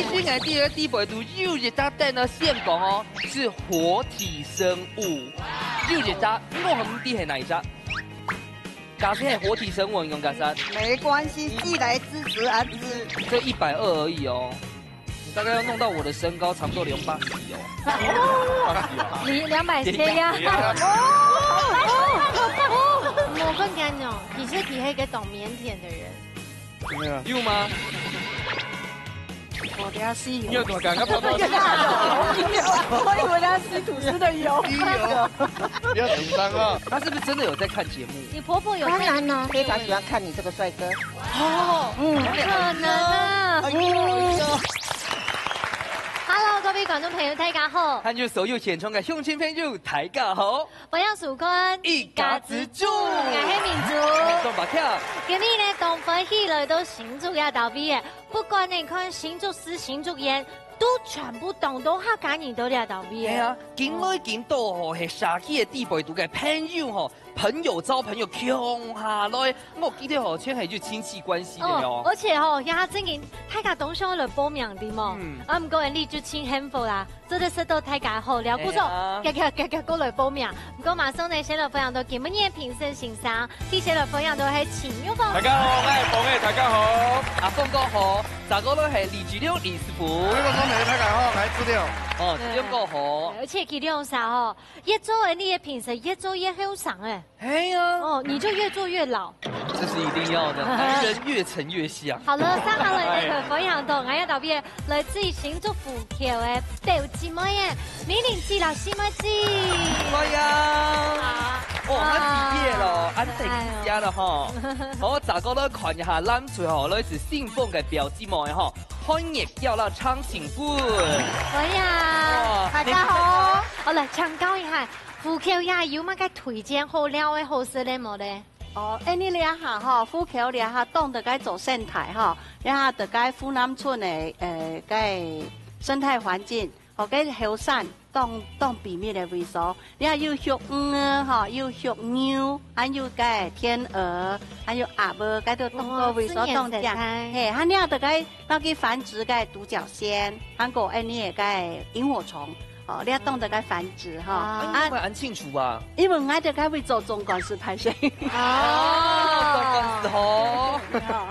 必须爱第二地陪读又一搭蛋呢，现讲哦，是活体生物。又一搭，我们第系哪一只？假设系活体生物用假设？没关系，既来之则安之。这120而已哦。 大概要弄到我的身高，差不多280哦。你200切呀！我跟你讲，你是体黑个懂腼腆的人。没有。有吗？我等下吸油。你有怎么感觉跑到？我以为他吸吐司的油。不要紧张啊！他是不是真的有在看节目？你婆婆有当然呢，非常喜欢看你这个帅哥。哦，不可能啊！哎呦。 Hello， 各位觀眾朋友，大家好。看住所有現場嘅鄉親朋友，大家好。我係淑坤，一家之主，我係民族。送把票。今日呢，東歡喜來到新竹嘅島邊嘅，不管你看新竹絲、新竹縣，都全部動到客家人到嚟島邊。係啊，見來見到吼係社區嘅地陪讀嘅朋友吼，朋友招朋友強下來，我記得吼全係要親戚關係嘅喲。而且吼，也正經大家當上來報名啲嘛，唔過人哋就真幸福啦。 做得識到大家好了，故作日過來報名。唔過馬上呢，寫落分享到今日嘅評審先生，啲寫落分享到係錢玉鳳。大家好，我係鳳嘅，大家好。阿鳳哥好，大哥咧係李志亮李師傅。呢個方面大家好，我係資料。哦，志亮哥好。而且佢兩啥哦，越做呢啲評審越做越後生誒。係啊。哦，你就越做越老。這是一定要的，男人越陳越香。好了，三下來呢個分享到，我要特別來自新竹富橋嘅表姊妹嘅。 美玲姐老師妹子，哎呀，哦，俺畢業了，俺成家了哈。好，大家都看一下，咱最後呢是信奉嘅表姊妹哈，歡迎叫到昌慶館。哎呀，大家好，我來請教一下，富橋也有乜嘅推薦好料嘅好食咧冇咧？哦，你兩下哈，富橋兩下當得該做生態哈，兩下得該富南村嘅該生態環境。 學嘅後山當避免嘅為所，你看有學鵝哈，有學牛，還有個天鵝，還有鴨兒，該都當個為所當這樣。嘿，還有得個那個繁殖個獨角仙，韓國你也個螢火蟲，哦，你要當得個繁殖哈。因為俺清楚啊，因為我得個會做總幹事派水。哦，總幹事好。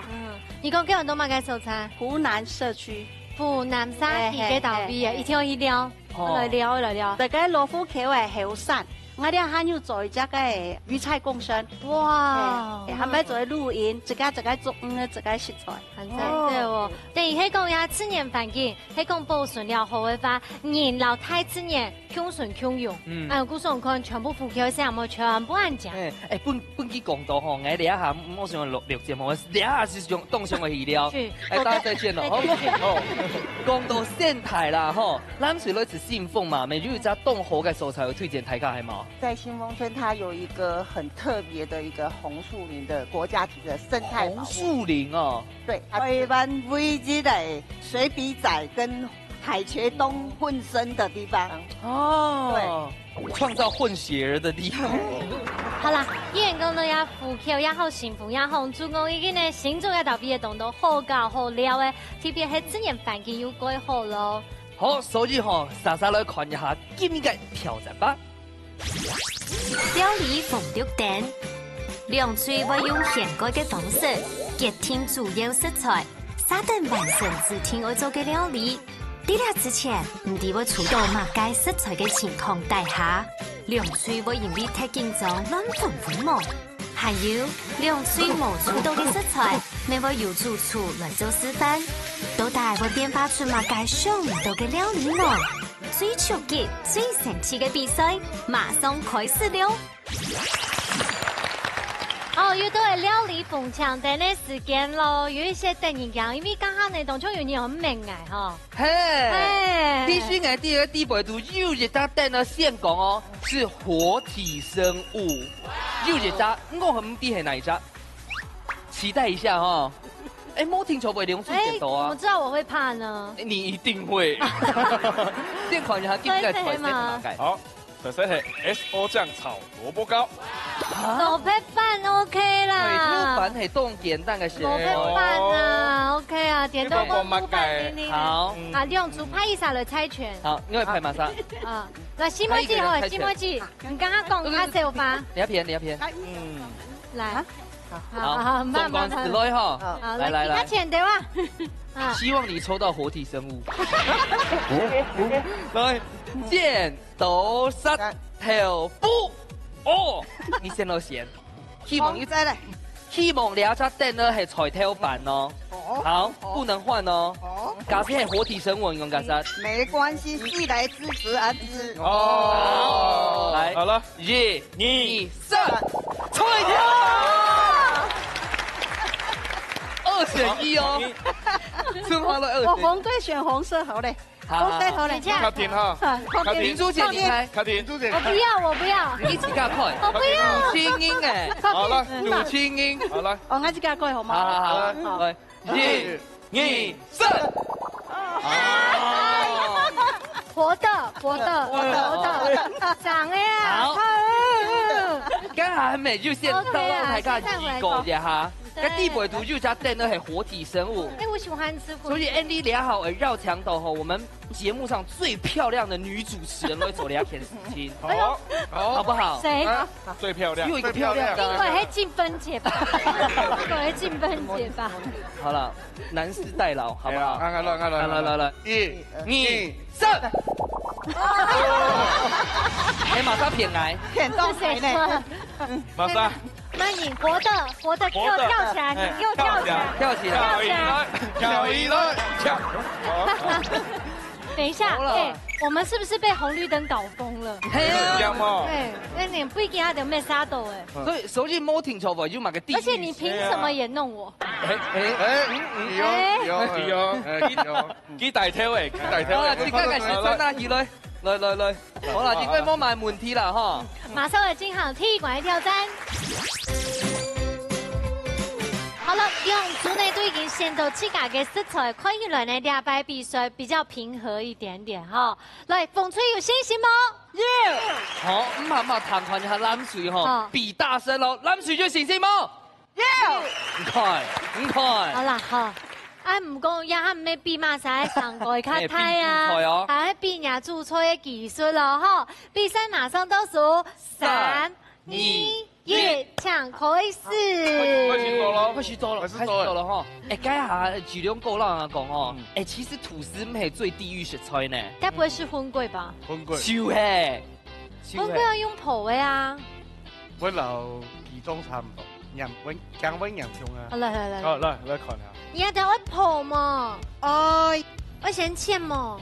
你講幾人都買嘅素菜？湖南社區。 湖南沙皮嘅豆皮啊，一條一條，來聊。大家羅富橋嘅後山，我哋還要做一隻嘅魚菜共生。哇！係咪做錄音？自家做自家食材。很正對哦。但係喺講呀，自然環境，喺講保存了好嘅話，人老太自然共存共用。古上看全部富橋上冇全部安講。本期講到吼，我哋一下我想錄節目，第一下是用當上嘅資料。大家再見咯，好。講到生態啦，吼，咱除了是信奉嘛，咪有一隻凍好嘅素材會推薦大家係嘛？在新豐村，它有一個很特別的一個紅樹林的國家級的生態保護。紅樹林哦，對，台灣唯一的水筆仔跟海茄冬混生的地方。哦，對，創造混血兒的地方。好啦，依然講到呀，富橋也好，幸福也好，主要已經呢，新竹嘅特別嘅動到好搞好料嘅，特別係自然環境要改好咯。好，所以吼，莎莎來看一下今日嘅挑戰吧。料理鳳竹蛋，涼水會用現改嘅方式結添主要食材，沙等完成自天愛做嘅料理。喺呢之前，唔知會觸到乜嘢食材嘅情況底下，涼水會因為太緊張亂放粉末，還有涼水冇觸到嘅食材，咪會由主廚來做示範，到底會變化出乜嘢想唔到嘅料理呢？最刺激、最神奇嘅比賽，馬上開始了！哦，又到係料理鳳牆頂嘅時間咯，有一些突然間，因為剛剛呢當中有啲很明嘅哈。嘿，必須愛第二地陪讀又一搭蛋呢，先講哦，是活體生物。又一搭，我唔知係哪一隻，期待一下哈。哎，冇聽錯過兩次剪刀啊！我知道我會怕呢。你一定會。先看一下今日台式馬改。好，特色係 XO 醬炒蘿蔔糕。手配饭 OK 水啦。土版係凍簡單嘅事。手配饭啊，OK 啊，點都公布版你。好。啊，用主拍一下來猜拳。好，因為拍馬莎。啊，來西摩記好，西摩記，你剛剛講他手法。你一片，來。好，縱觀室內哈。好，來，其他錢對吧？希望你抽到活體生物。來，剪刀石頭布。哦，你先落先。希望兩隻燈呢係彩頭版哦。好，不能換哦。假設係活體生物用假設。沒關係，既來之則安之。哦，來，好了，1、2、3，彩頭。2選1哦。春花樂2選。我紅隊選紅色好嘞。紅隊好嘞。卡田哈，卡田，明珠姐你猜。卡田，珠姐。我不要，我不要。你一起加快。我不要。乳清音哎。好了，乳清音。好了。我啱先加過好嗎？好，來，1、2、3。活的，長的呀。好。剛才美就先到大家預告一下。cái地北毒就加蛋呢係活體生物。哎，我喜歡吃。所以 Andy 俩好繞牆頭吼，我們節目上最漂亮的女主持人來做倆片事情，好不好？誰？最漂亮。又一個漂亮的。因為係靜芬姐吧？因為靜芬姐吧？好了，男士代勞，好不好？來，來，1、2、3。哎，馬上偏來，偏到誰呢？馬莎。那你活的，給我跳起來，你給我跳起來，跳起來。等一下，哎，我們是不是被紅綠燈搞瘋了？對，那你不一定要等咩沙豆哎。所以冇停錯位，就買個地。而且你憑什麼也弄我？幾大條誒，幾大條。好啦，即刻嘅時間啦，二女。來，好啦，應該摸埋門梯啦，哈。馬上來進行踢館挑戰。好了，用組內都已經先到自家嘅色彩，看起來呢兩擺比賽比較平和一點點哈。來，風吹有信心嗎？好，唔係彈款一下攬水哈，比大聲咯，攬水有信心嗎？唔該。好啦，好。啊，唔過也係咩比馬賽上過較太啊，係比亞注錯嘅技術咯，吼！比賽馬上倒數3、2、1，搶開始。開始做了哈！哎，該下質量高啦講哦，哎，其實吐司唔係最地獄食材呢。該不會是葷貴吧？葷貴。就係。葷貴要用泡的啊。我留其中差唔多，姜溫洋蔥啊。來。好，來看下。你要等我泡嘛？哎，我先切嘛。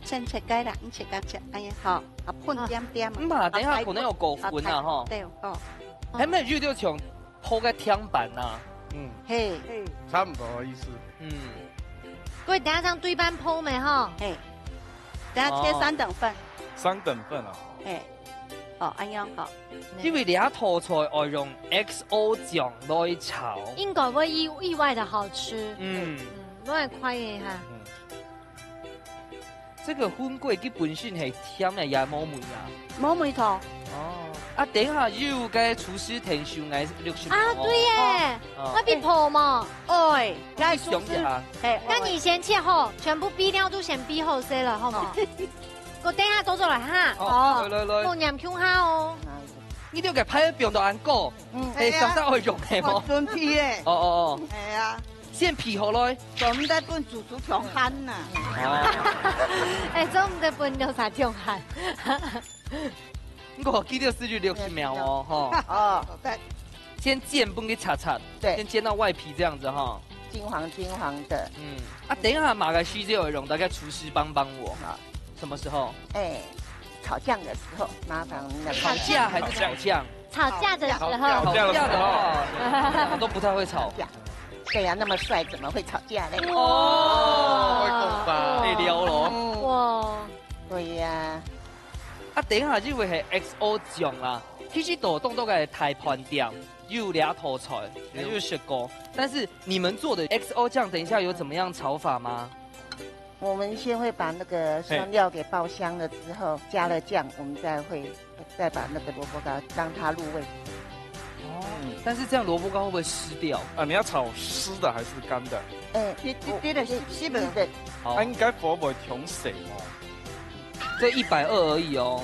先切雞啦，你切雞切，哎呀，好，啊噴點點。唔係，等下可能有過分啊，哈。對，哦。係咪要就從鋪個天板啊？嘿，差唔多意思。佢等下上對半鋪咪哈？嘿，等下切3等份。3等份啊？嘿，哦，咁樣好。因為倆套菜愛用 XO 醬來炒，應該會意外的好吃。我來看一下。這個葷貴基本上係甜嘅也冇味啊。冇味糖。啊，等下要嘅廚師聽上嚟60。啊，對耶，我必泡嘛。哎，來想一下。那你先切好，全部備料都先備好先了，好冇？我等下倒咗來哈。來。我念 Q 下哦。呢啲嘅派邊度按過，上得去用嘅冇。準備嘅。哦。係啊。先皮好來。總得半煮煮強悍啊。總得半有啥強悍？我記得是60秒哦，哈。對。先煎半個擦，對，先煎到外皮這樣子哈。金黃的。等一下馬來西亞用，大概廚師幫我啊。什麼時候？炒醬的時候，麻煩炒架還是炒醬？吵架的時候。吵架的話，我都不太會吵。對呀，那麼帥，怎麼會吵架呢？哇，你撩咯。哇，對呀。等一下就會係 XO 醬啦。其實都動作嘅台盤店有倆套菜，有食過。但是你們做的 XO 醬，等一下有怎麼樣炒法嗎？我们先会把那个酸料给爆香了之后，加了酱，我们再把那个萝卜糕让它入味。哦，但是这样萝卜糕会不会湿掉？啊，你要炒湿的还是干的？对的，是的。好，应该火不会调水哦。这120而已哦，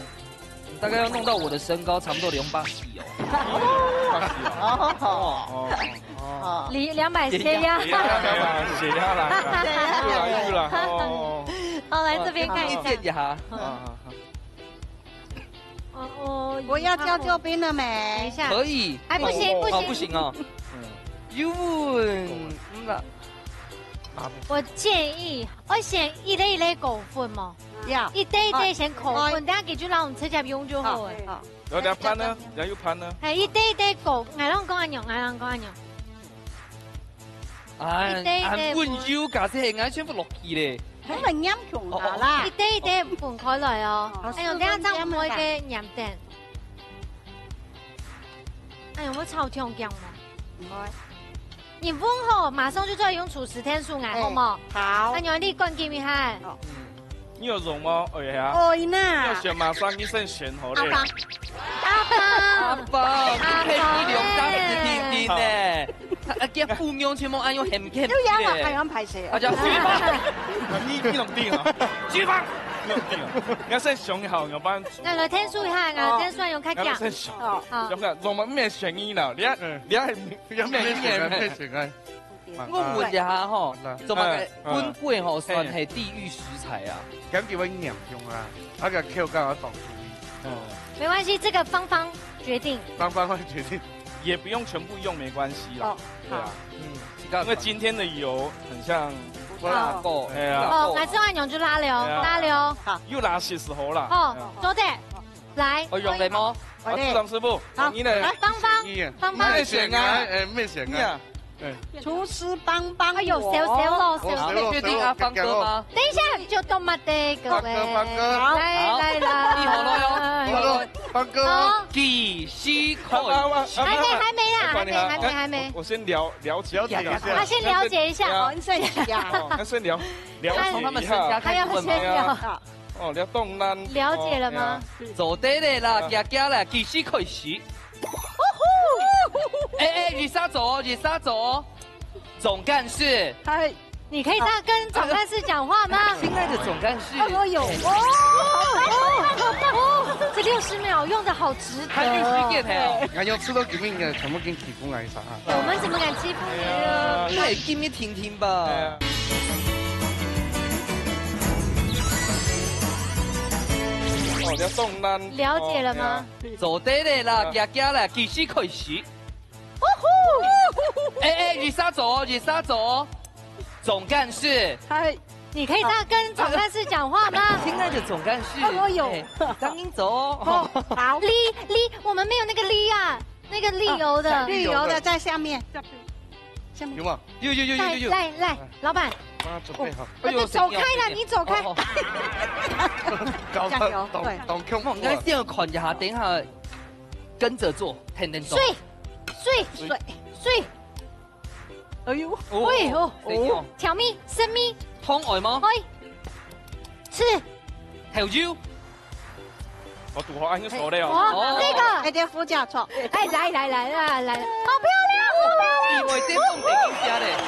大概要弄到我的身高差不多280哦。哦， 200血压，血压来了，又来哦。好，来这边看一下。一下。我要叫救兵了等一没？下，可以。哎，不行不行不行哦。有啦。我建议我先一粒一粒狗粉嘛，要一堆一堆先口粉，等下給住讓我們切入用就好誒。然後兩盤呢？然後又盤呢？係一堆一堆狗，嗌啷講阿娘，嗌啷講阿娘。按温油架先係嗌全部落去咧。咁咪啱窮啦。一堆一堆分開來哦。哎呦，等下這樣唔會嘅鹽蛋。哎呦，我超強勁嘛。唔該。你問好，馬上就再用廚師天數嗌好冇？好。阿娘，你講給咪係？你有肉嗎？哎呀。會呢。要選馬上醫生選好咧。阿爸，你可以兩家子天天呢。啊，叫婦養全部按用鹹鹹都有啊，係咁排泄。啊，就煮飯。你弄定啊？煮飯。弄定啊？我先想好，我幫。那個天數下，我天數用開講。先想。咁嘅，我們咩選醫啦？你係有咩選啊？我問一下吼，做乜本粿吼算係地獄食材啊？咁叫我釀用啊，那個口感我當注意。沒關係，這個芳芳決定。芳芳會決定，也不用全部用，沒關係啦。對啊，因為今天的油很像拉過，係啊。哦，來之後用就拉流，拉流。好，又拿些時候啦。哦，左的，來。我用你麼？好，組長師傅，你嚟。芳芳，芳芳。咩選啊？咩選啊？廚師幫幫我。哎呦，小咯，小。你確定阿芳哥嗎？等一下就多麼的各位。芳哥，來，你好咯喲，芳哥，幾時開？還沒。我先了解一下。他先了解一下。先了從他們身家開始問嗎？哦，了動啦。了解了嗎？做得嘞啦，家啦，幾時開始？日沙走，總幹事。你可以這樣跟總幹事講話嗎？親愛的總幹事。我有。這60秒用得好值得。還60件嘿。俺要吃到幾面嘅，全部跟提供來啥？我們怎麼敢欺負你？那也給你聽聽吧。哦，了動啦。了解了嗎？做得嘞啦，家啦，幾時開始？日沙走，總幹事。你可以這樣跟總幹事講話嗎？親愛的總幹事。我有。當英走。好。梨，我們沒有那個梨啊，那個綠油的。綠油的在下面。有嗎？有。來，老闆。準備好。走開啦，你走開。加油。當空。我應該先看一下，等下跟着做，聽做。水。哎呦，調味、生米、湯外嗎？吃。還有油。我讀好，已經熟了哦。這個。一定副駕錯。哎，來，好漂亮。因為這風景一下嘞。好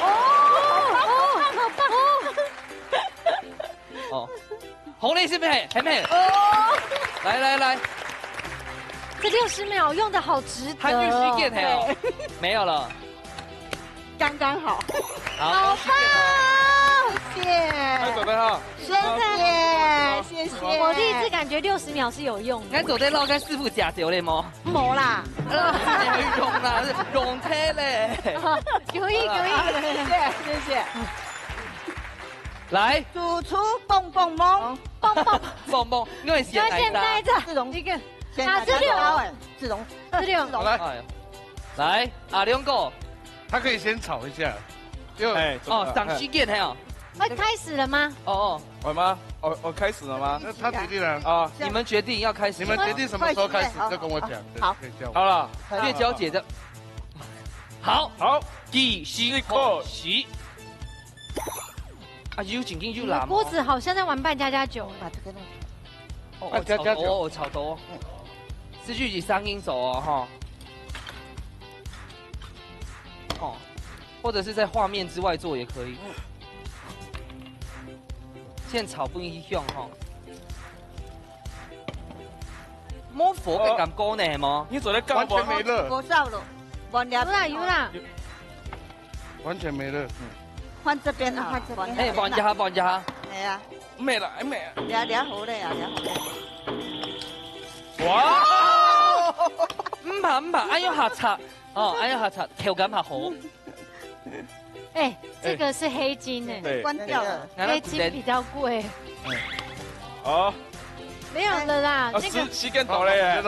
棒。紅嘞是不是？還沒。來。這60秒用得好值得。還60件嘿。沒有了。剛剛好。好棒！謝謝。準備好。謝謝。我第一次感覺60秒是有用的。我昨天撈跟師傅夾掉嘞麼？冇啦。用啦，用車嘞。可以。謝謝。來。主廚蹦蹦蹦，因為先來着。志榮，志榮。來，阿亮哥。他可以先炒一下，賞識見還有。開始了嗎？我嗎？我開始了嗎？他決定了啊！你們決定要開始，你們決定什麼時候開始就跟我講。好，好了，月嬌姐的。好，繼續開始。啊，又紧紧又辣。锅子好像在玩扮家家酒。把这个弄哦，炒多，炒多。失去是3英熟哦，哈。哦，或者是在画面之外做也可以。现炒不一样哈。摸佛嘅感觉呢？吗？你做的完全没热，我烧了，完了。有啦。完全没热。换这边啊，换这边。哎，放一下，放一下。系啊，没了，没了。俩好嘞啊，俩好嘞。哇！唔怕唔怕，安用下擦哦，安用下擦，口感还好。哎，这个是黑金哎，对，关掉了。黑金比较贵。哦。没有了啦，那个时间到了耶！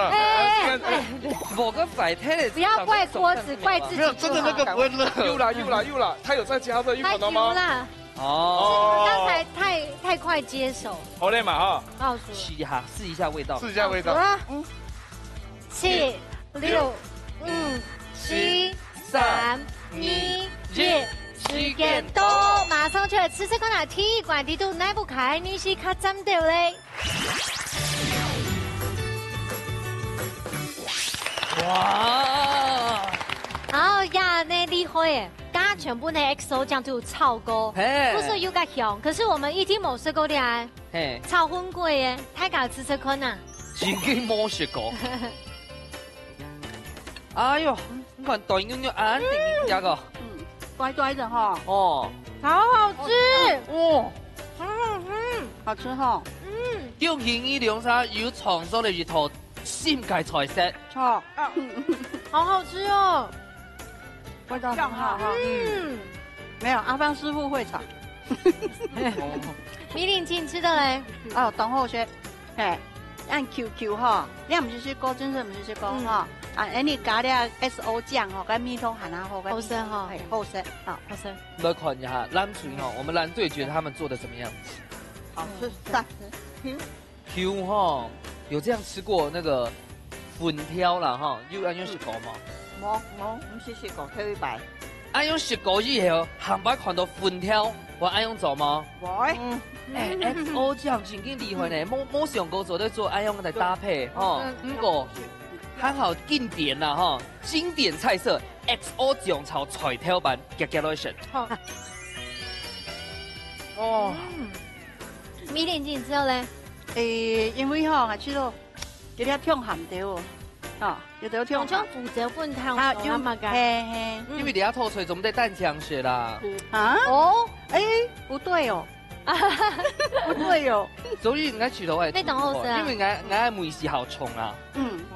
我个摆摊的，不要怪锅子，怪自己。没有，真的那个不会热。又啦，他有在加热，你看到吗？哦，刚才太快接手。好嘞嘛哈，告诉试一下，试一下味道。试一下味道。 7、6、5、7、3、2、1，时间到，马上就来吃这个啦！体育馆地图耐不开，你是卡针对嘞。哇！然后呀，那厉害耶！刚刚全部那 XO 酱都炒过，不是有个香，可是我们一定冇吃过的啊。嘿，炒荤过耶，太搞吃吃看呐。真嘅冇食过。哎呦，你看短牛牛安定定个。乖乖的哈。哦，好好吃。哇，好吃哈。叫形意两沙有创作的一套新界菜式。错。好好吃哦。味道很好哈。没有，阿芳师傅会炒。米林青吃的嘞。哦，等候先。嘿，按 QQ 哈，你唔是说高真是唔是说高哈？啊，你加了 SO 酱吼，跟蜜糖含啊好，好生哈，好生，好好生。来看一下蓝水哈，我们蓝队觉得他们做的怎么样？好吃，赞。Q 哈，有这样吃过那个粉条啦哈？有安用食过吗？唔是食过腿白。安用食过以后，行摆看到粉条，我安用做吗？会。哎，XO 酱真经厉害呢，冇上过做在做安用来搭配哈，不过。还好经典啦哈，经典菜色 XO 酱炒菜条版 Congratulations。哦，米林青之后咧，因为吼，我知道有啲痛鹹掉，有啲痛。像負責半湯有嘛噶？嘿，因为你要透水，总得蛋浆血啦。啊？哦，不对哦。不对哦，所以应该取头哎，那懂后生，因为爱梅西好冲啊，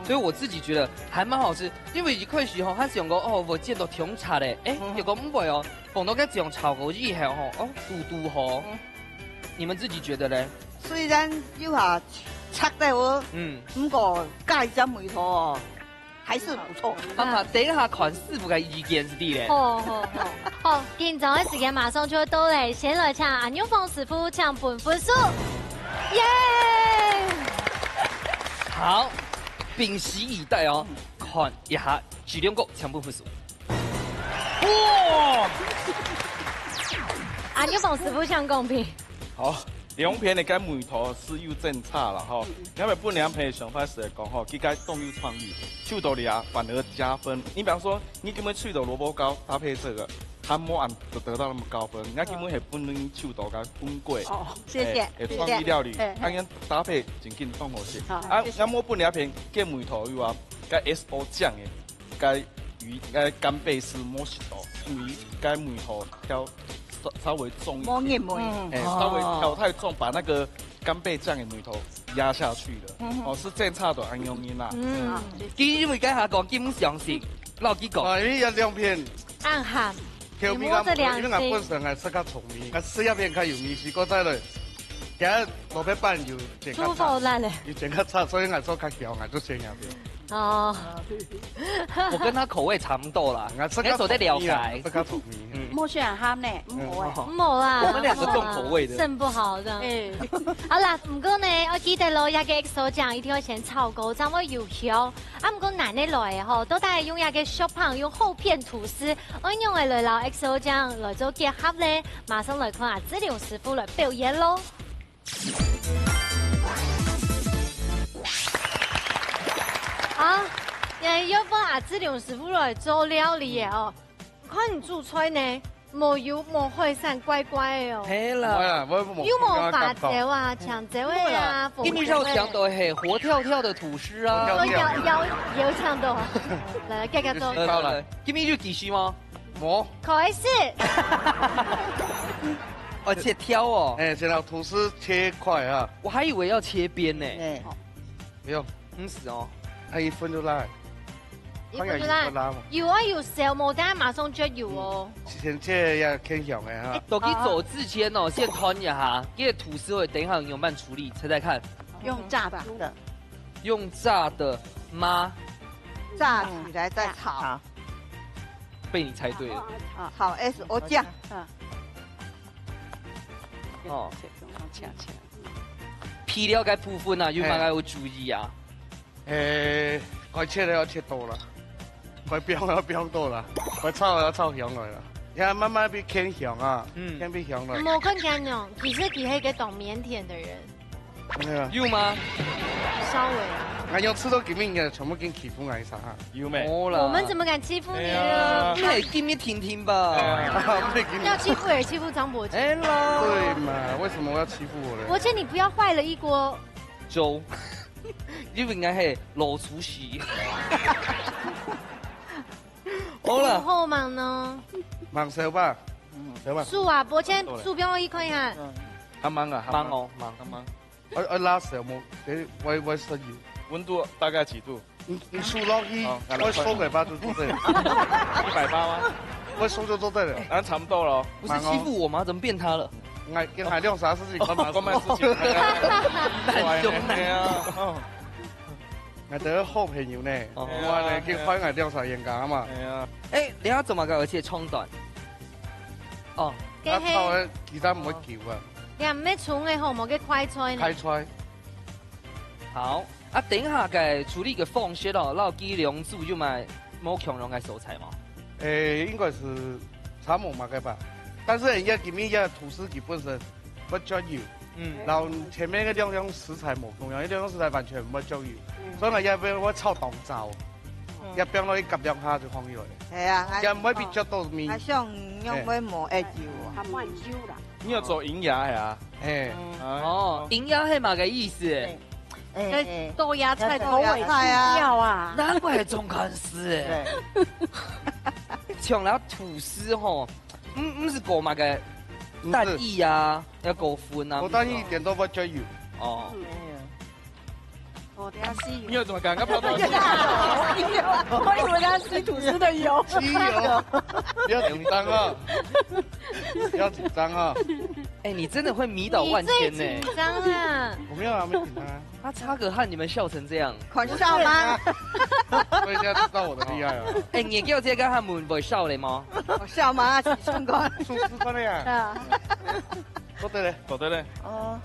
所以我自己觉得还蛮好吃。因为一开始吼，他是用个哦，我见到挺差的，结果唔会哦，放到个这样炒过以后吼，嘟好。你们自己觉得呢？虽然有下拆得我，不过加一张梅头哦，还是不错。等一下看师傅嘅意见是啲咧。好，今早嘅時間馬上就會到嚟，先來唱阿牛鳳師傅唱本分數，耶！好，屏息以待哦，看一下質量局唱本分數。哇！阿牛鳳師傅唱公平。好。兩片的個梅頭是有正差啦吼，因為本兩片想法是來講吼，佢個動有創意，手到嚟啊反而加分。你比方說，你根本去到蘿蔔糕搭配這個，它冇按就得到那麼高分。人家根本係本人手到個粉粿，哦，謝謝，創意料理，咁樣搭配真緊放好些。啊，咁我本兩片個梅頭有啊，個 SO 醬嘅，個魚個干貝絲冇食到，因為個梅頭挑。稍微重一点，稍微调太重，把那个干贝酱的梅头压下去了。是正差的安用音啦。因为家下讲基本上是老几讲。你有兩片暗含。調味咁，因為我本身係識較重味，我食一片較有味，是覺得咧，其實蘿蔔板要整較差，要整較差，所以我做較強，我做成一片。哦，我跟他口味差不多啦，那时候在聊开。不较聪明。莫选ham呢，冇啦，我们两个重口味的，肾不好的。好啦，唔过呢，我记得咯，一个 XO 酱一定要先炒高，这样会有香。啊，唔过难得来的吼，都大用一个小胖用厚片吐司，我用的来捞 XO 酱来做结合咧，马上来看下子良师傅来表演咯。啊，也要帮阿子良师傅来做料理的哦。看你煮出来呢，冇油冇火散，乖乖的哦。嘿啦，有冇法子啊？抢这位啊！给你肉抢到嘿，活跳跳的吐司啊！有抢到，来加加多。来，给你肉技师吗？冇。可以是。而且挑哦。哎，先让吐司切块啊。我还以为要切边呢。不用，是哦。它一分就烂。一分就烂。油啊油少冇，等下马上就油哦。先切也偏香的哈。都去走之前哦，先团一下，这个吐司会等一下用慢处理，猜猜看。用炸的。用炸的吗？炸起来再炒。被你猜对了。炒 XO 酱。哦。皮料该部分啊，有嘛该有注意啊。该切的要切多了，该标要标多了，该炒要炒香来了。现在慢慢变偏香啊，偏变香了。冇看见哦，其实你是一个懂腼腆的人。有吗？稍微。俺要吃到给面的，全部给欺负俺啥？有没？我们怎么敢欺负你呢？你给面听听吧。要欺负也欺负张伯杰。对嘛？为什么我要欺负我呢？伯杰，你不要坏了一锅粥。你应该是老厨师。好了。后忙呢？忙手吧，手吧。数啊，伯杰数标一看一下。他忙啊，忙哦，忙。我拉手冇，我适应。温度大概几度？你数落去，我数给吧就做对了。180吗？我数就做对了，咱差不多了。不是欺负我吗？怎么变他了？跟海亮啥事情？关门事情。很凶啊！我得好朋友呢，我呢跟海外调查严格啊嘛。哎，你要怎么个而且冲断？哦，他炒的其他唔会叫啊。你唔咩冲的好，冇嘅快菜呢？快菜。好，啊，等下嘅处理个放血哦，然后鸡两煮就买冇强龙嘅蔬菜嘛。应该是差冇嘛嘅吧，但是人家给面嘅吐司本身不浇油，然后前面嘅两样食材冇同样，呢两样食材完全唔浇油，所以我一邊我炒當灶，一邊我夾兩下就放起來。係啊，又唔可以變咗到面。像用咩冇會油，還冇油啦。你要做營養呀？哦，營養係嘛個意思？豆芽菜、口味菜啊，難怪係中間師誒。像那吐司吼，唔是過嘛個蛋液啊，要過寬啊。我蛋液一點都不加油。哦。我等下吸油。你要怎麼講？我以為他吸吐司的油。吸油，不要緊張啊！不要緊張啊！哎，你真的會迷倒萬千呢！緊張啊！我沒有啊，沒緊張啊。他擦個汗，你們笑成這樣，狂笑嗎？所以現在知道我的厲害了。哎，你叫這個他們會笑你嗎？我笑嗎？相關。數字關的呀。做對嘞，做對嘞。哦。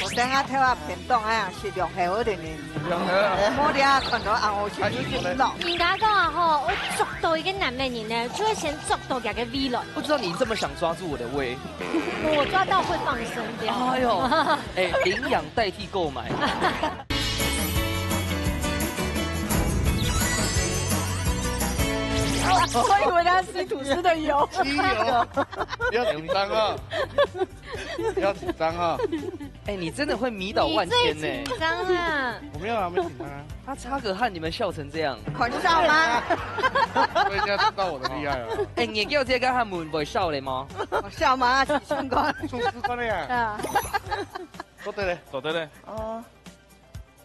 我等下睇下片段啊，是兩下嗰段呢。兩下。我哋啊看到啊，我全部見到。人家講啊，吼，我捉到一個男人呢，就會先捉到佢嘅 V 咯。不知道你這麼想抓住我的胃，我抓到會放生掉。哎呦，哎，領養代替購買。我以為他吸吐司的油。吸油，不要緊張啊！不要緊張啊！哎，你真的會迷倒萬千呢！緊張啊！我沒有啊，沒緊張啊。他擦個汗，你們笑成這樣，狂笑嗎？所以現在知道我的厲害了。哎，你叫這個他們會笑你嗎？我笑嗎？相關。數字關的呀。做對嘞，做對嘞。哦。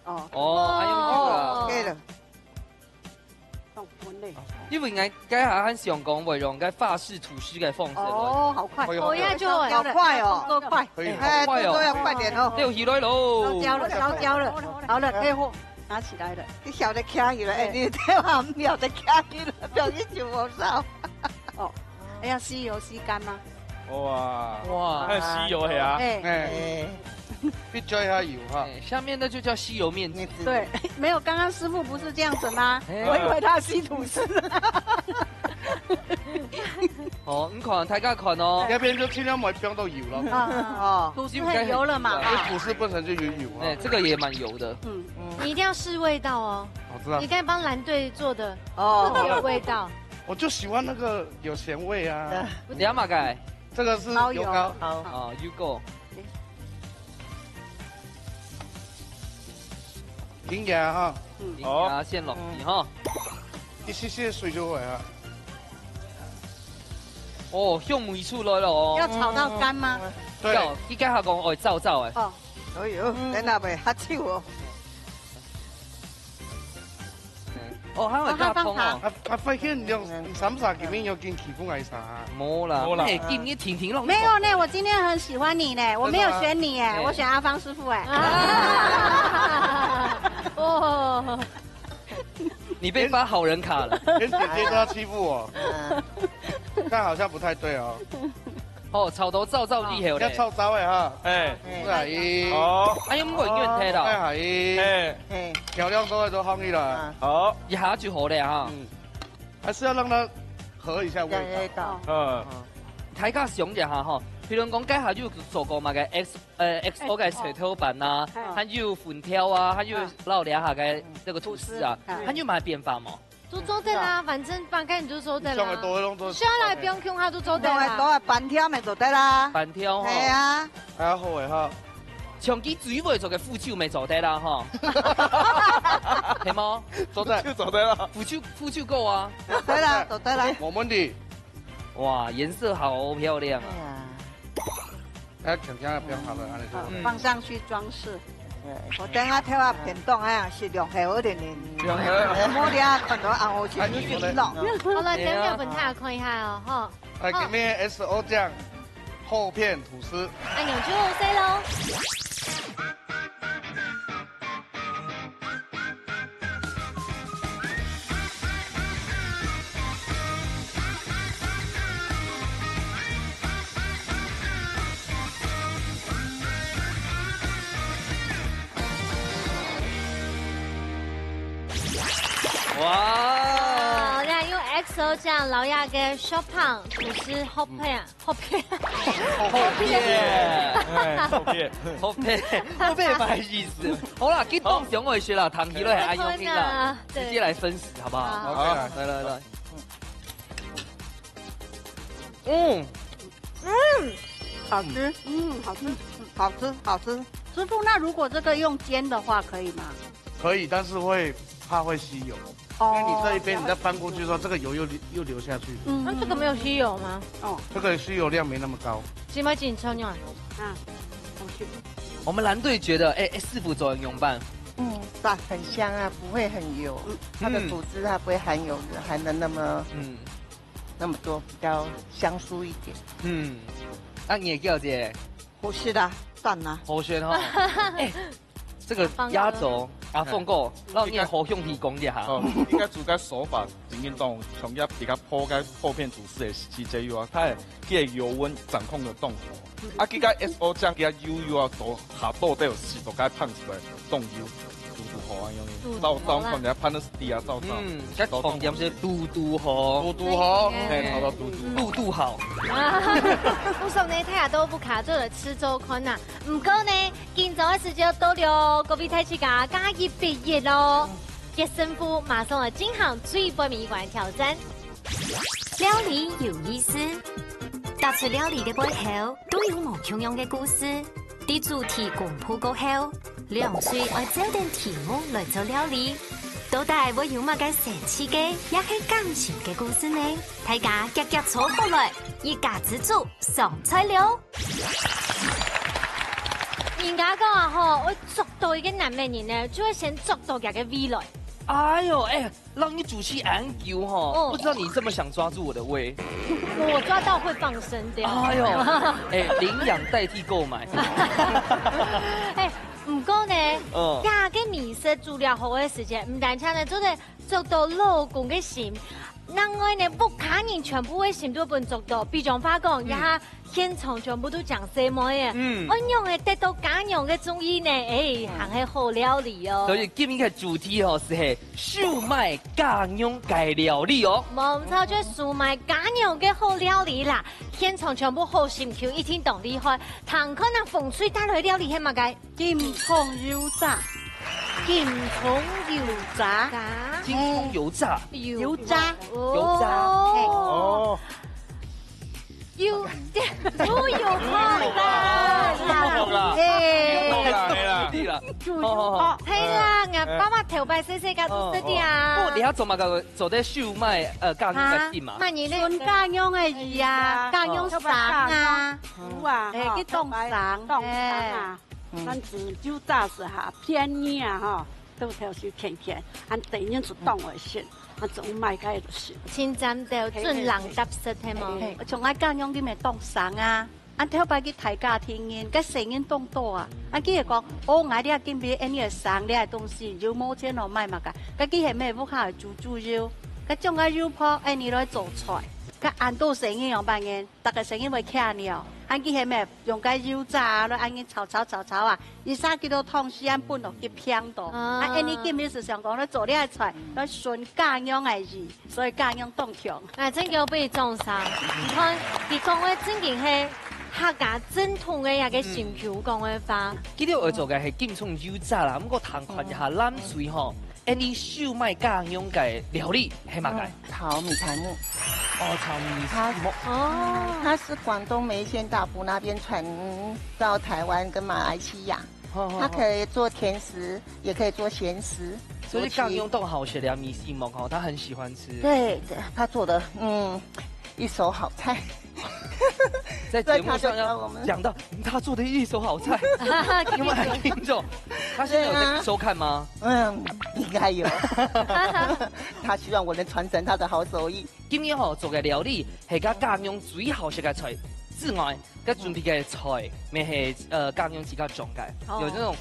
哦，還有呢個。對了。因為我該下很想講，為讓該法式吐司該放生。哦，好快，我也就好快哦，多快，可以，哎，都要快點哦。掉起來咯，燒焦了，燒焦了，好了，可以拿起来了。你晓得卡去了，哎，你台湾唔晓得卡去了，表演就无少。哦，哎呀，吸油吸干吗？哇，还有吸油的啊！哎，必加一下油哈。下面的就叫吸油面。对，没有，刚刚师傅不是这样子吗？我以为他吸吐司。哦，你看大家看哦，那边就尽量没飙到油了。哦，吐司很油了嘛？因为吐司本身就有油啊。哎，这个也蛮油的。嗯，你一定要试味道哦。我知道。你刚才帮蓝队做的哦，特别有味道。我就喜欢那个有咸味啊。两马盖。这个是油膏。好。啊，油膏。银牙哈。银牙先落去哈。一些些水就会啊。哦，香味出来了哦。要炒到干吗？对。伊家下讲会燥燥的。哦。哎呦，等下袂吓手哦。哦，还有加风哦。发现用3-4件面有件奇怪啥？冇啦，哎，今日天天弄。没有呢，我今天很喜欢你呢，我没有选你哎，我选阿芳师傅哎。哦。你被发好人卡了，连姐姐都要欺负我，但好像不太对哦。哦，炒到燥燥厉害要臭糟的哈，哎，係，哦，哎呀，冇人聽到，係，調料都放去了，好，一下就好了哈，還是要讓它合一下味道，大家想一下哈，譬如講，家下有做過嘛嘅 XO 嘅水頭板啊，還有粉條啊，還有老兩下嘅這個吐司啊，還有買變法嘛？都做得啦，反正翻開你就做得啦。下來不用用它就做得啦。多啊，板條咪做得啦。板條哈。係啊。係啊，好嘅哈。長期最尾做嘅副手咪做得啦哈。係嗎？做得就做得啦。副手夠啊。做得啦，做得啦。冇問題。哇，顏色好漂亮啊！哎，強強也變好了，安尼就。放上去裝飾。我等下睇下片段啊，是兩下好定兩下。冇啲看到紅紅全全落。好了，等下本太看一下哦，哈。來，給面 SO 醬，厚片吐司。按鈕就 OK 咯。哇！你係用 XO 醬老鴨嘅 shop 胖吐司厚片，厚片蠻意思。好啦，激動想我學啦，糖起來係按用聽啦，直接來分食，好不好？好，來。好吃，好吃。師傅，那如果這個用煎的話，可以嗎？可以，但是怕會吸油。因為你這一邊你再翻過去的時候，這個油又流下去。那這個沒有吸油嗎？哦，這個吸油量沒那麼高。幾枚緊抽尿？我們藍隊覺得，師傅做用辦。很香啊，不會很油。它的吐司它不會含油的，含得那麼多，比較香酥一點。那你也叫姐？好吃的，讚啦。好選哈。這個壓軸阿鳳哥，讓你好用提供一下。應該做個手法真緊當，從一比較破個厚片吐司的時節油啊，它係佢嘅油溫掌控得動。啊，佢個 SO 醬佢個油啊，做下多都有時就該噴出來凍油，嘟好啊樣。到看人噴得啲啊，到。這重點是嘟好，好到嘟好。我送你睇下都不卡做嚟吃周坤啊，唔過呢，見咗嘅時間到了，嗰邊睇住架嘉義畢業咯，嘅勝負馬上嚟進行最背面一關挑戰。料理有意思，踏出料理嘅背後都有無同樣嘅故事。啲主題公布過後，兩歲愛找定題目來做料理。到底會有乜嘅神奇嘅，也係感情嘅故事呢？大家夾夾坐過來，一家之主上菜了。人家講啊，嗬，我捉到一個男美人呢，就會先捉到佢嘅味來。哎呦，讓你主持安久哈，不知道你這麼想抓住我的胃。我抓到會放生的。哎呦，領養代替購買。唔過呢，廿個女生这煮了好的时间，唔但请呢做的做到老公的心。另外呢，不卡人全部的心都本做到，比方法讲，一下现场全部都讲什么的，安用的得到家用的中医呢，行系好料理哦。所以今日嘅主题哦是售卖家用嘅料理哦。冇错，就售卖家用嘅好料理啦，现场全部好心球，一天动厉害，堂可能风水带来料理系乜嘅？金葱油炸。金葱油炸，金葱油炸，油炸，油炸，哦，油猪油泡啦，系啦，系啦，我爸爸头摆细细个做啲啊。哦，你遐做嘛个做啲售卖家用嘅店嘛？乜嘢咧？纯家用嘅鱼啊，家用肠啊，去冻肠，冻肠啊。咱煮酒炸时哈，便宜啊哈，都条是甜甜，按第二是冻为先，按做卖开就是。清站到准人搭食系冇？从我家用啲咪冻肠啊，按头摆去大家庭宴，个成宴冻多啊，按佢讲，我嗌啲見俾any 嘅腸呢係東西，有冇錢攞買嘛噶？個佢係咩？屋下係煮肉，個種個肉泡按你來做菜，個按到成宴用扮嘅，大家成宴會卡了。按佢係咩？用個油炸咯，按佢炒啊，二三幾多湯水按半落去香到。啊，按你見面時常講咧做呢個菜，都純家用嘅魚，所以家用凍強。啊，真叫俾種上，你看，你講嘅真件係客家正統嘅一個新橋講嘅話。今日我做嘅係金葱油炸啦，咁個談看一下冷水吼，你售賣家用嘅料理係乜嘅？炒米苔目。哦，炒米苔目。哦，它是廣東梅縣大埔那邊傳到台灣跟馬來西亞。它可以做甜食，也可以做鹹食。所以家用都好食的米苔目哦，他很喜歡吃。對，他做的一手好菜。在节目上要讲到他做的一手好菜，因为听众，他现在有在收看吗？应该有。他希望我能传承他的好手艺。今日吼做嘅料理係家用最好食嘅菜之外，跟準備嘅菜咪係家用自家種嘅，有那種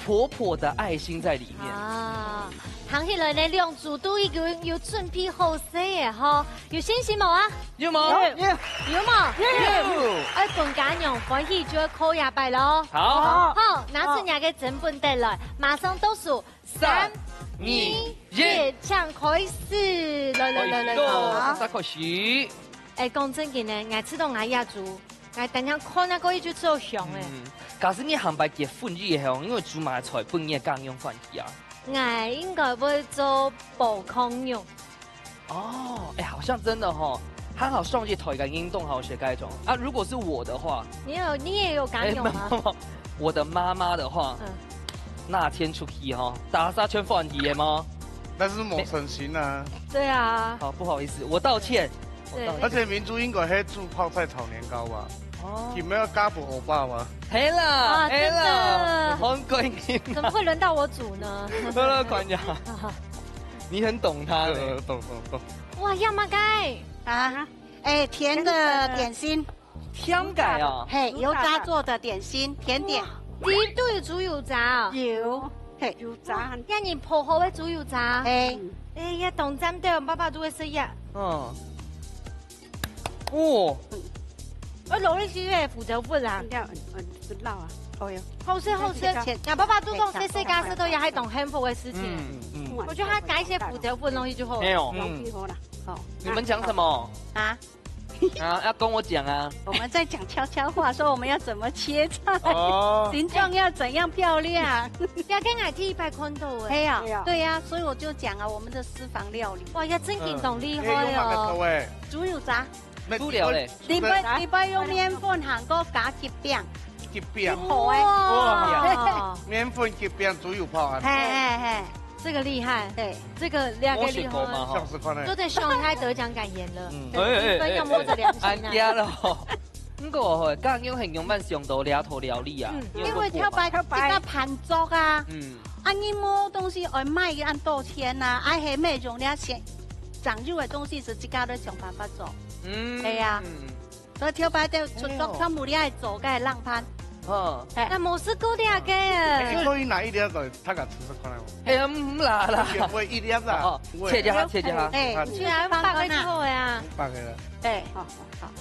婆婆的愛心在裡面。啊，行起來呢，兩組都已經有準備好些嘅嗬，有信心冇啊？有冇？有冇？有。愛本家用歡喜就要扣下擺咯。好。好，拿出你嘅整本帶來，馬上倒數3、2、1，搶開始！來，開始。講真嘅呢，我知道我亞族。我等下看那個一就做香誒。假使你行擺結婚日香，因為煮埋菜本嘢家用歡喜啊。我應該會做寶康肉。哦，好像真的哈，還好上去台嘅運動好學該種啊。如果是我的話，你也有家用嗎？我的媽媽的話，那天出去哈，打沙圈歡喜嘅嗎？那是某省型啊。對啊。好，不好意思，我道歉。而且民族應該係煮泡菜炒年糕吧？哦，有沒有加布歐巴嗎？係啦，係啦，好貴你。怎麼會輪到我煮呢？好了，管家，你很懂他的，懂。哇，亞麻雞啊，甜的點心，香改啊，嘿，油炸做的點心，甜點。啲都要煮油炸？有，嘿，油炸。一年破好嘅煮油炸？哎呀，當真對，爸爸都會食呀。哦，我攞呢啲嘅胡椒粉啊，知道啊，好吃。我爸爸都講這世界上都有係種幸福嘅事情。我覺得他加一些胡椒粉東西就好。沒有，好。你們講什麼啊？要跟我講啊！我們在講悄悄話，說我們要怎麼切菜，形狀要怎樣漂亮。要跟我第一排看到誒。係啊，對呀，所以我就講啊，我們的私房料理。哇，要真勁懂厲害哦！豬油炸。豬料咧，你不用麵粉行過加結餅，結餅，哇，麵粉結餅豬油泡啊，嘿，這個厲害，對，這個兩個厲害，都在上海得獎感言了，對，要摸着良心啊。安家咯，不過剛用形容蠻上到兩套料理啊，因為跳擺這個盤桌啊，按你摸東西愛賣按多錢啊，愛係咩用呢些長肉嘅東西是自家都想辦法做。係啊，所以跳擺到出國，他冇啲係做嘅係冷盤，那摩斯姑爹嘅，所以拿一粒就他敢吃食看啦。哎，唔啦啦，我一粒啦，切一下，切一下。哎，居然放个之后呀，放开了。哎，好。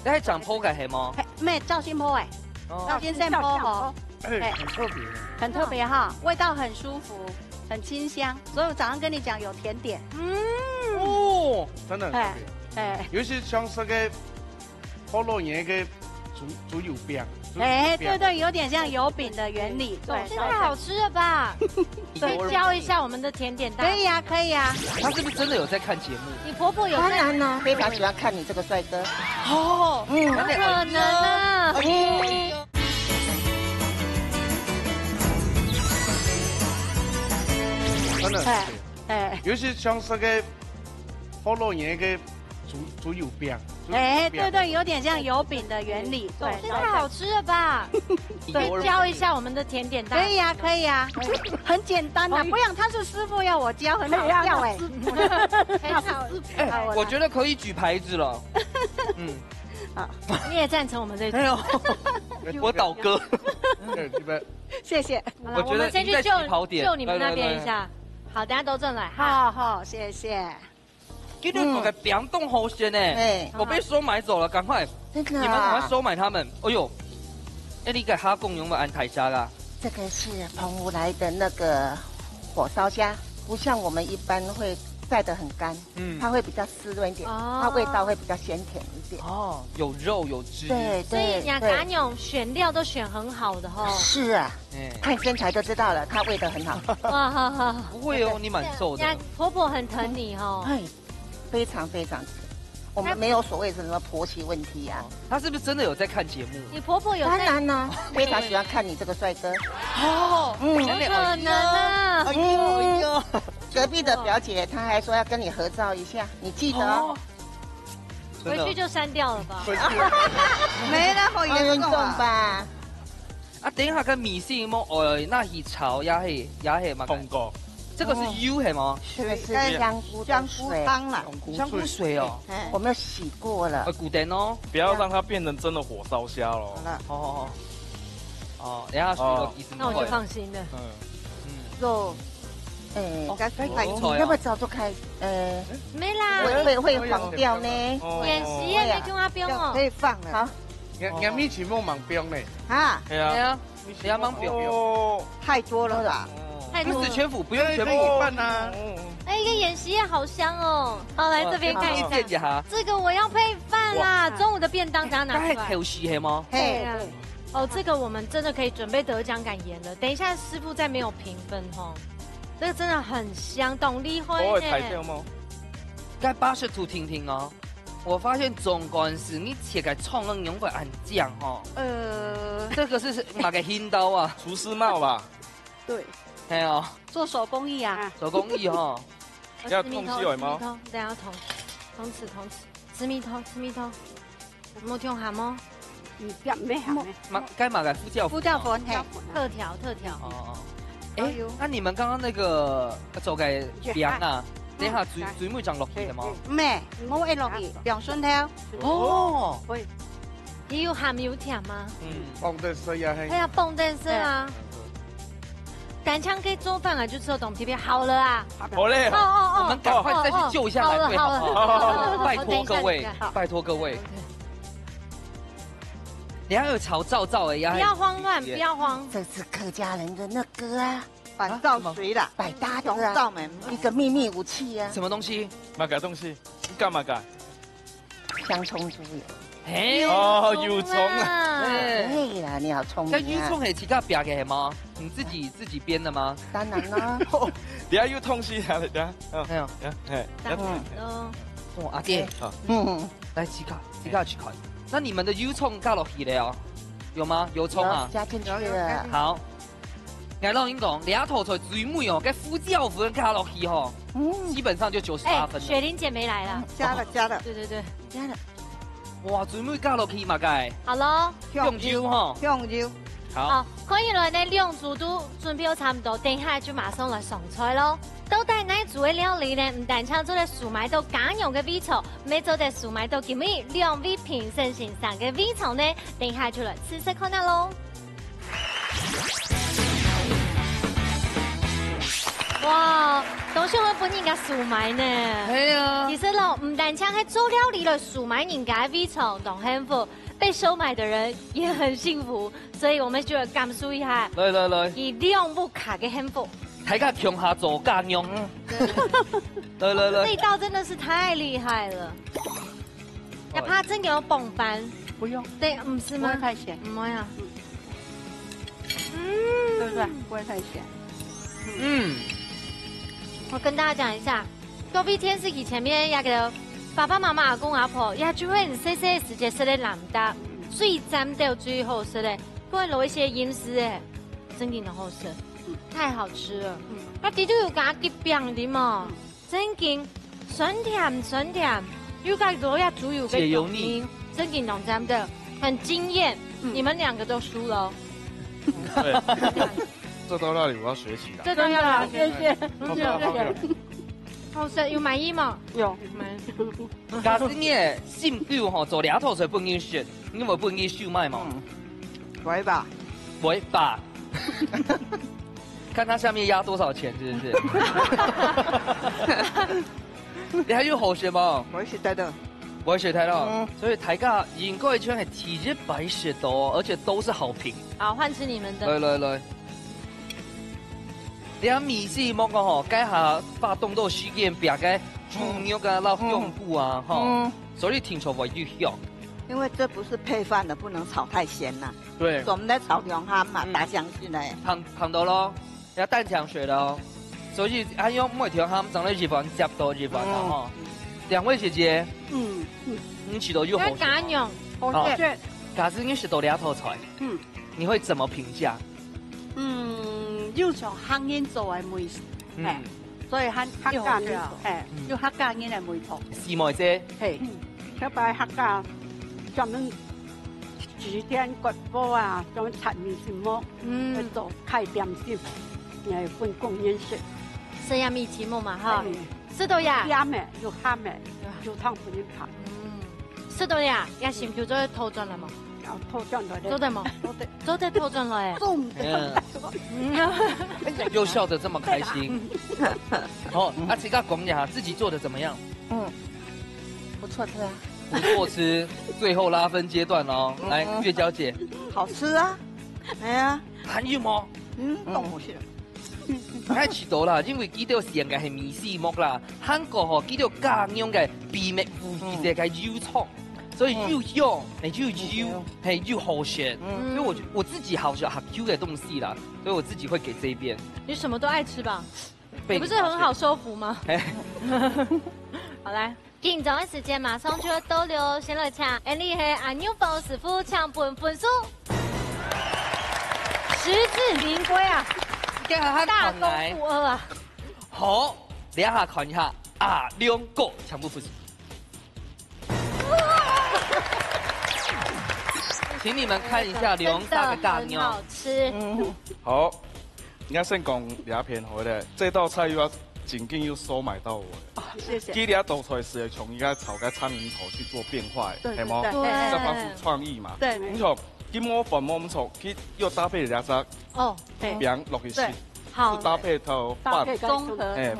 你系长坡嘅系吗？咩赵新坡哎，赵新山坡哦，哎，很特别，很特别哈，味道很舒服，很清香。所以我早上跟你讲有甜点，哦，真的很特别。哎，尤其像这个菠萝盐嘅煮油饼。哎，对，有点像油饼的原理。对，这太好吃了吧？可以教一下我们的甜点大。可以啊。他是不是真的有在看节目？你婆婆有？当然呢，非常喜欢看你这个帅哥。哦，不可能啊！真的，哎，尤其像这个菠萝盐嘅煮油饼。哎，对，有点像油饼的原理。对，这太好吃了吧？可以教一下我们的甜点大。可以啊，很简单的，不用，他是师傅要我教，很好教哎。哎，我觉得可以举牌子了。好，你也赞成我们这个？我倒戈。谢谢。我们先去救你们那边一下。好，等下都正来。好，谢谢。今天我给冰冻好鲜呢，我被收买走了，赶快，你们赶快收买他们。哎呦，哎，你给哈共用的安台虾啦？这个是澎湖来的那个火烧虾，不像我们一般会晒得很干，它会比较湿润一点，它味道会比较鲜甜一点。哦，有肉有汁。对，所以雅嘎妞选料都选很好的哈。是啊，看身材就知道了，它味道很好。哇，不会哦，你蛮瘦的。婆婆很疼你哦。非常，我们没有所谓的什么婆媳问题啊。他是不是真的有在看节目？你婆婆有？当然呢，非常喜欢看你这个帅哥。哦，不可能啊！哎呦，隔壁的表姐她还说要跟你合照一下，你记得哦。回去就删掉了吧。没那么严重吧？啊，等一下跟米线么？那是炒也是嘛？通过。这个是 U 是吗？这个是香菇汤啦，香菇水哦。我们洗过了。古典哦，不要让它变成真的火烧虾喽。哦，等下水都提升。那我就放心了。肉，你那么早就开，没啦，会黄掉呢。演习也没听阿冰哦，可以放了。好，俺米奇梦忙冰呢。啊，对啊，你要忙冰哦，太多了吧？不是全府，不用全部饭呐。哎，一个演习也好香哦。好，来这边看一下。这个我要配饭啦，中午的便当拿出来。有戏黑吗？对啊。哦，这个我们真的可以准备得奖感言了。等一下师傅再没有评分哦。这个真的很香，懂厉害我会抬掉吗？该80图听听哦。我发现总管是你切个创恩用会很酱哈。这个是哪个新刀啊？厨师帽吧？对。系啊，做手工艺啊，手工艺哈，要通气位吗？等下通吃蜜头，冇听下么？没好没。该买个夫教粉，特调。哦，哎，那你们刚刚那个做个饼啊，等下水妹长落去的吗？咩，我会落去凉笋条。哦，会。也有咸油甜吗？蹦得色呀，对啊，蹦得色啊。单枪可以做饭啊，就吃懂皮皮好了啊！好嘞，我们赶快再去救一下蓝队，好不好？拜托各位，拜托各位。你还有潮照哎呀！不要慌乱，不要慌。这是客家人的那个啊，反照水啦，百搭的啊，一个秘密武器啊。什么东西？嘛改东西？你干嘛改？香葱猪油。哎哦，有葱啊！对啦，你好聪明啊！跟油葱系自己编嘅系吗？你自己编的吗？当然啦。等下有痛西下来，等下。还有，阿爹，来自己去看。那你们的油葱加落去了有吗？油葱啊？加进去了。好。俺老您讲，两头才最美哦，跟夫教夫加落去吼，基本上就98分了。雪玲姐没来了，加了。对，加了。哇，最美加落去嘛该。好咯，用油哈，用油。好，可以了呢，量煮都准备差不多，等下就马上来上菜咯。到底哪做嘅料理呢？唔但唱做嘅薯米到揀用嘅味噌，每做嘅薯米到幾味兩味平身形上嘅味噌呢？等下就來試試看下咯。董兄会本人家数埋呢。系啊。其实咯，唔但将喺做料理了数埋人家味从同幸福，被收买的人也很幸福，所以我们就要感受一下。来，以两不卡嘅幸福。大家强下做家用。来，这一道真的是太厉害了。要怕真给我崩翻。不用。对，不是吗？不会太咸。唔会啊。对不对？不会太咸。我跟大家讲一下，隔壁天视机前面那个爸爸妈妈、阿公阿婆，也就会很细细时间食的蓝的，最沾到最好吃的，不会留一些饮食哎，真的很好吃，太好吃了。那的确有加啲饼的嘛，真的酸甜，又加多下猪油跟油腻，真的能沾的，很惊艳。你们两个都输了。对，这道料理我要学起来。这都要了，谢谢。好吃，有满意吗？有。假使你的新酒吼做两套才不能选，你有冇不能售卖嘛？不会吧？不会吧？看它下面压多少钱，是不是？你还有好选吗？我是得的。我会选台了，所以台价应该圈系体质白雪多，而且都是好评。好，换吃你们的。来，你睇米絲剝個嗬，家下發動到時間別嘅豬肉啊、撈香菇啊，哈，所以挺出為越香。因為這不是配飯的，不能炒太鹹啦。對。我們在炒牛蝦嘛，打香先嚟。碰到咯，有蛋漿水咯，所以按用每條蝦整到日本接到日本啦，哈。兩位姐姐，你吃到又好吃。加肉，好吃。假使你吃到兩套菜，你會怎麼評價？要從客人做嘅味，所以客家人，要客家人嘅味道。師妹姐，係，佢擺客家，專門煮天骨煲啊，專門炒米線鍋，去做開點心，嚟分工人食。食下米線嘛哈。食到呀，鹹嘅，要鹹嘅，要湯不要鹹。食到呀，也是唔叫做偷進來嘛？有偷進來的。做得嘛？做得偷進來。做唔得。又笑得這麼開心。好，阿奇哥講一下自己做的怎麼樣？不錯吃啊。不錯吃，最後拉分階段哦。來，月嬌姐。好吃啊！哎呀，還有嗎？當好食。太遲到啦，因為記到成嘅係米絲木啦，韓國嗬記到家用嘅秘密武器就係油蔥，所以又香，又油，係又好食。所以我自己好喜歡好 Q 嘅東西啦，所以我自己會給這邊。你什麼都愛吃吧？你不是很好收服嗎？好來，緊張嘅時間馬上就要到了，先來搶，而你係阿牛寶師傅搶分數，10字臨歸啊！大功夫啊！好，等下看一下啊，2個全部分數。請你們看一下2個大牛。好吃。好，你要先講兩片好咧，這道菜又要緊緊又收買到我。謝謝。這兩道菜是從一個炒個蒼蠅頭去做變化，係嗎？對。這方式創意嘛。對。你從金鍋粉冇咁錯，佢又搭配兩隻餅落去食。好，搭配頭飯，綜合，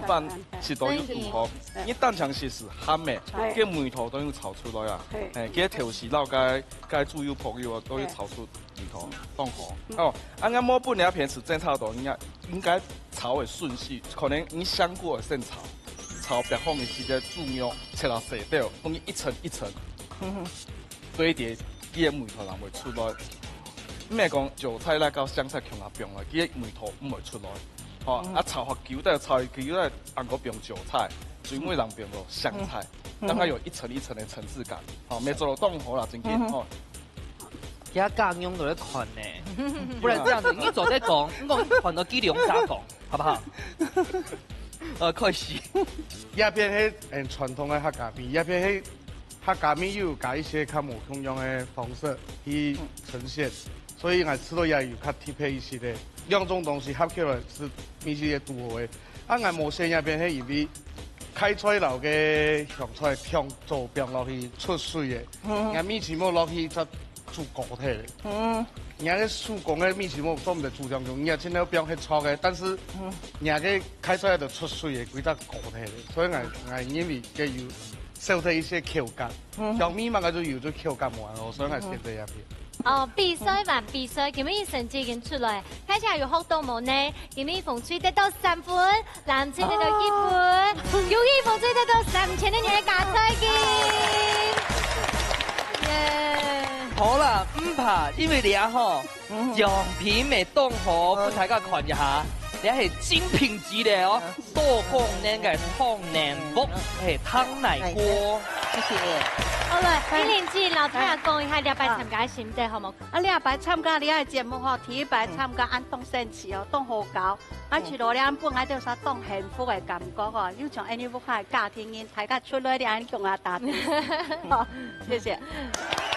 飯食到有組合。你蛋腸是鹹嘅，嘅梅頭都要炒出來啊。嘅調時撈嘅豬油泡油都要炒出梅頭當河。哦，啱啱我本兩片是正炒到應該炒嘅順序，可能你香過先炒，炒白方嘅時嘅豬肉切到細條，等於一層一層堆疊，啲嘅梅頭人會出來。咩講韭菜咧，到香菜強下冰啦，佢梅頭唔會出來。哦，炒下久都炒久咧，按個冰韭菜，最尾人冰到香菜，讓它有一層一層的層次感。好，沒做到凍好啦，真嘅哦。而家家用到咧看呢，不然這樣子你做在講，我看到幾兩咋講，好不好？開始。一邊係傳統嘅客家麵，一邊係客家麵又加一些較無同樣嘅方式去呈現。所以我吃到也有較貼配一些的，兩種東西合起來是米線嘅組合的。啊，我無線那邊係因為開菜樓嘅香菜香做冰落去出水嘅，我米線冇落去則做固體嘅。人家手工的米线我都唔得注重用，人家现在标很粗的，但是人家开出来就出水的，几只固体的，所以我因为嘅有少得一些口感。小米嘛，就有咗口感嘛，所以我选择一片。哦，比赛完比赛，今日成绩已經出來，睇下有學到冇呢？今日馮翠得到3分，藍青得到1分，由於馮翠得到3000的嘢加彩金。耶！好啦，唔怕，因為你啊吼，樣品未當好，俾大家看一下，你係精品級的哦，多功能嘅湯腩煲，係湯奶鍋。謝謝。好啦，今年子老太阿講一下禮拜參加心得好冇？啊，禮拜參加你嘅節目吼，第一擺參加按當神奇哦，當好搞，啊，除咗你按本來就是當幸福嘅感覺哦，要從安尼屋下家庭人，大家出來你按共下打電，好，謝謝。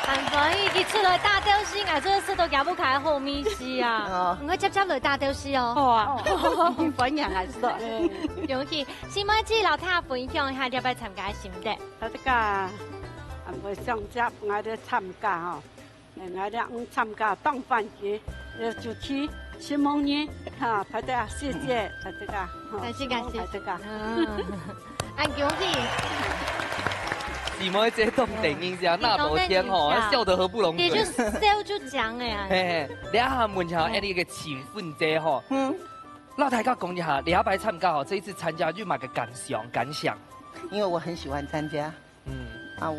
幸福伊出來打吊絲，我做事都夾不開好面試啊！我接來打吊絲哦。好啊，分享係說，恭喜！先麥子老太分享一下禮拜參加心得。大家。我上集我哋參加吼，我哋參加當番節，主持新夢年哈，大家謝謝大家，感謝感謝大家，安恭喜！姊妹這動電影下那多天吼，笑得合不攏嘴。你就笑就講誒啊！嘿嘿，你下問下呢個氣氛啫吼，老大家講一下，禮拜參加吼，這一次參加有乜個感想？因為我很喜歡參加，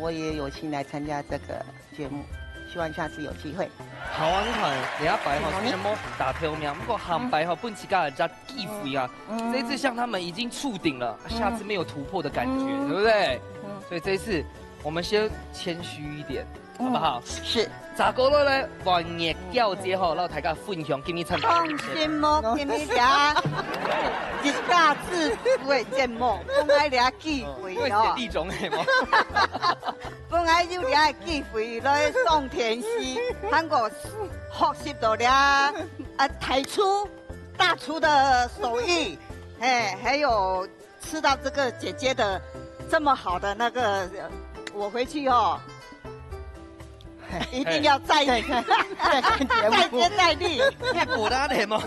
我也有心來參加這個節目，希望下次有機會。好啊，你看，禮拜吼節目大漂亮，不過航白吼本期家人家忌讳啊，這一次像他們已經觸頂了，下次沒有突破的感覺，對不對？所以這一次我們先謙虛一點，好不好？是。咋個咧？黃熱交節吼，讓大家分享今日參加。放心麼？今日呀，一家子為節目，本來倆機會哦。地種係麼？本來有倆機會來上天師，韓國學習到倆太初大廚的手藝，哎，還有吃到這個姐姐的這麼好的那個，我回去哦。一定要再接再厲，你果然係麼？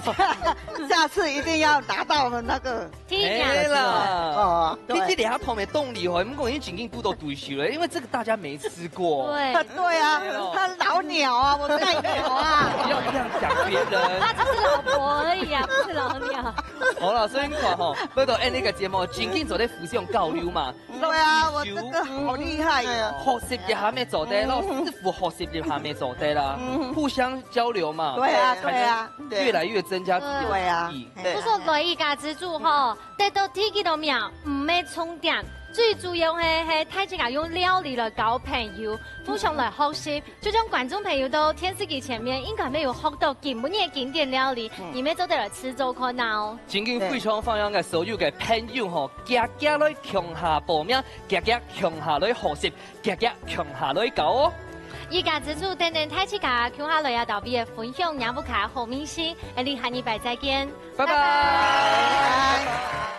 下次一定要拿到那個。對啦，你這倆頭沒動力哦，唔過已經緊都對手了，因為這個大家沒吃過。對啊，他老鳥啊，我菜鳥啊。不要這樣講別人。他只是老婆而已啊，不是老鳥。好啦，所以你看吼，不到按呢個節目，緊緊做啲互相交流嘛。對啊，我這個好厲害啊！學習一下咩做得，然後師傅學習一下咩做得啦，互相交流嘛。對啊，對啊，越來越增加自己對啊。不說來一家之主吼，得到天幾多秒，唔咩充電。最主要係睇自己用料理來交朋友，互相來學習。就將觀眾朋友到電視機前面，應該沒有學到基本嘅經典料理，而咩做得來吃做看鬧。真經非常歡迎嘅所有嘅朋友吼，家家來強下報名，家家強下來學習，家家強下來搞哦。一家之主等等睇自己強下來啊，到邊嘅分享，讓不卡好明星，我哋下禮拜再見，拜拜。